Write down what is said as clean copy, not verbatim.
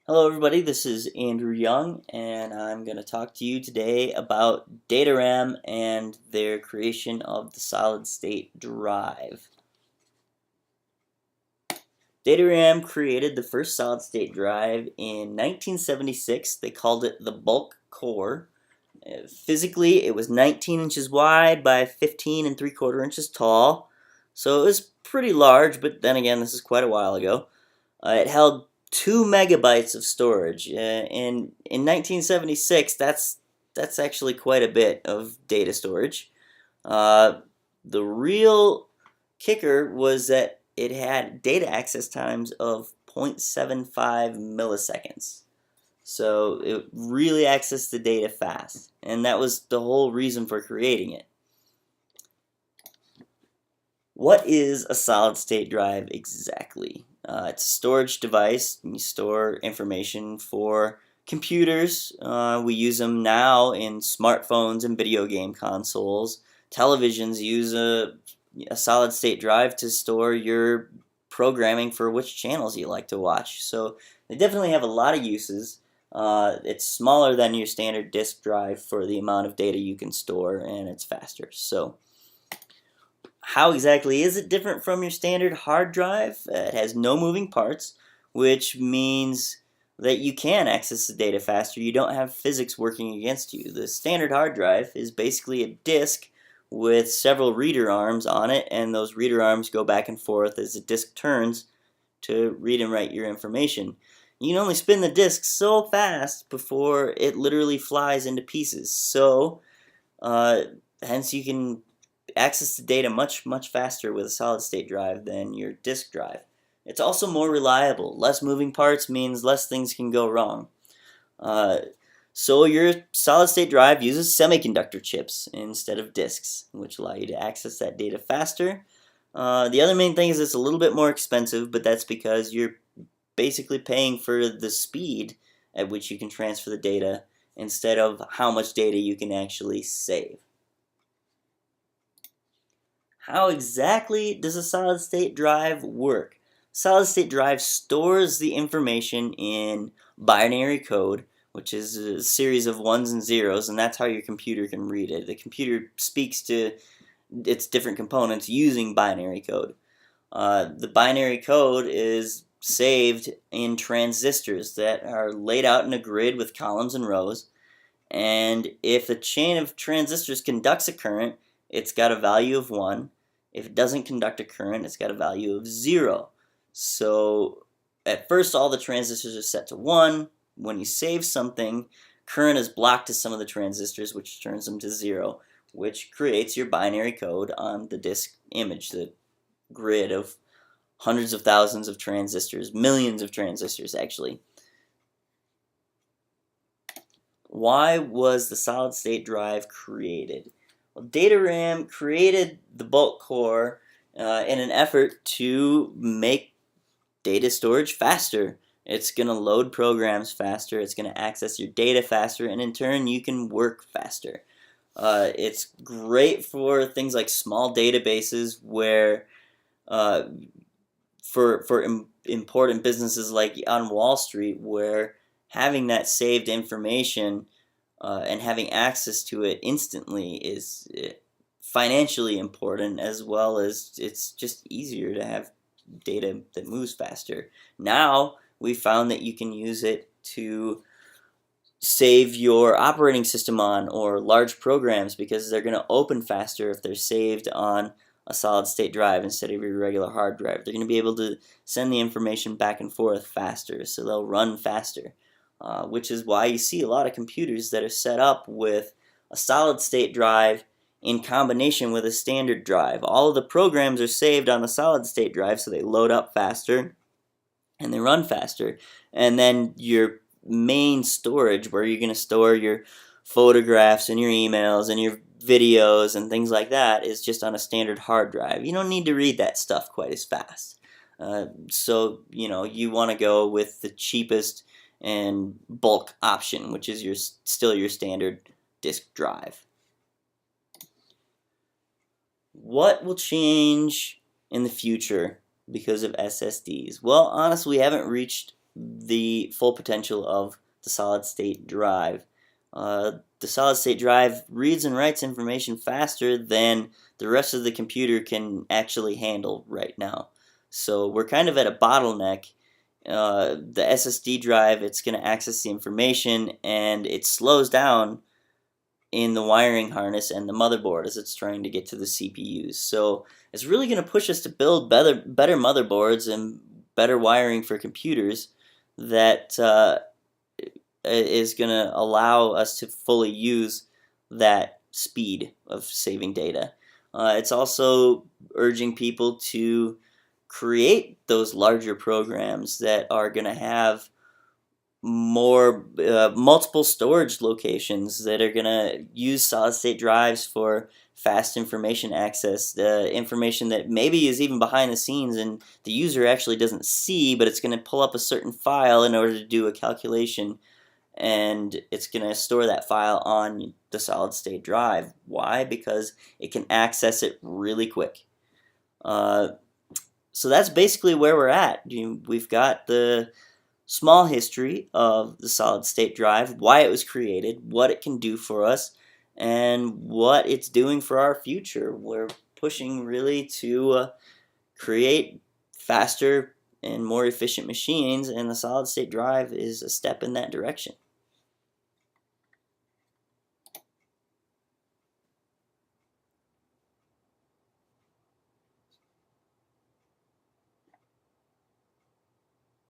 Hello everybody, this is Andrew Young and I'm going to talk to you today about Dataram and their creation of the solid state drive. Dataram created the first solid state drive in 1976. They called it the Bulk Core. Physically it was 19 inches wide by 15 and 3/4 inches tall, so it was pretty large, but then again this is quite a while ago. It held 2 megabytes of storage. In 1976, that's actually quite a bit of data storage. Uh, the real kicker was that it had data access times of 0.75 milliseconds. So it really accessed the data fast, and that was the whole reason for creating it. What is a solid state drive exactly? It's a storage device. You store information for computers. We use them now in smartphones and video game consoles. Televisions use a solid state drive to store your programming for which channels you like to watch. So they definitely have a lot of uses. It's smaller than your standard disk drive for the amount of data you can store, and it's faster. So how exactly is it different from your standard hard drive? It has no moving parts, which means that you can access the data faster. You don't have physics working against you. The standard hard drive is basically a disk with several reader arms on it, and those reader arms go back and forth as the disk turns to read and write your information. You can only spin the disk so fast before it literally flies into pieces. So, hence you can access the data much faster with a solid state drive than your disk drive. It's also more reliable. Less moving parts means less things can go wrong. So your solid state drive uses semiconductor chips instead of disks, which allow you to access that data faster. The other main thing is it's a little bit more expensive, but that's because you're basically paying for the speed at which you can transfer the data instead of how much data you can actually save. How exactly does a solid state drive work? Solid state drive stores the information in binary code, which is a series of ones and zeros, and that's how your computer can read it. The computer speaks to its different components using binary code. The binary code is saved in transistors that are laid out in a grid with columns and rows, and if the chain of transistors conducts a current, it's got a value of 1. If it doesn't conduct a current, it's got a value of 0. So at first all the transistors are set to 1. When you save something, current is blocked to some of the transistors, which turns them to 0, which creates your binary code on the disk image, the grid of hundreds of thousands of transistors, millions of transistors actually. Why was the solid state drive created? Well, Dataram created the bulk core in an effort to make data storage faster. It's going to load programs faster, it's going to access your data faster, and in turn you can work faster. It's great for things like small databases where for important businesses like on Wall Street, where having that saved information and having access to it instantly is financially important, as well as it's just easier to have data that moves faster. Now we found that you can use it to save your operating system on, or large programs, because they're going to open faster if they're saved on a solid state drive instead of your regular hard drive. They're going to be able to send the information back and forth faster, so they'll run faster. Which is why you see a lot of computers that are set up with a solid state drive in combination with a standard drive. All of the programs are saved on the solid state drive, so they load up faster and they run faster. And then your main storage, where you're going to store your photographs and your emails and your videos and things like that, is just on a standard hard drive. You don't need to read that stuff quite as fast. So you want to go with the cheapest and bulk option, which is still your standard disk drive. What will change in the future because of SSDs? Well, honestly, we haven't reached the full potential of the solid state drive. The solid state drive reads and writes information faster than the rest of the computer can actually handle right now. So we're kind of at a bottleneck. The SSD drive, it's going to access the information, and it slows down in the wiring harness and the motherboard as it's trying to get to the CPUs. So it's really going to push us to build better motherboards and better wiring for computers that is going to allow us to fully use that speed of saving data. It's also urging people to create those larger programs that are going to have more multiple storage locations that are going to use solid state drives for fast information access, the information that maybe is even behind the scenes and the user actually doesn't see, but it's going to pull up a certain file in order to do a calculation, and it's going to store that file on the solid state drive. Why? Because it can access it really quick. So that's basically where we're at. We've got the small history of the solid state drive, why it was created, what it can do for us, and what it's doing for our future. We're pushing really to create faster and more efficient machines, and the solid state drive is a step in that direction.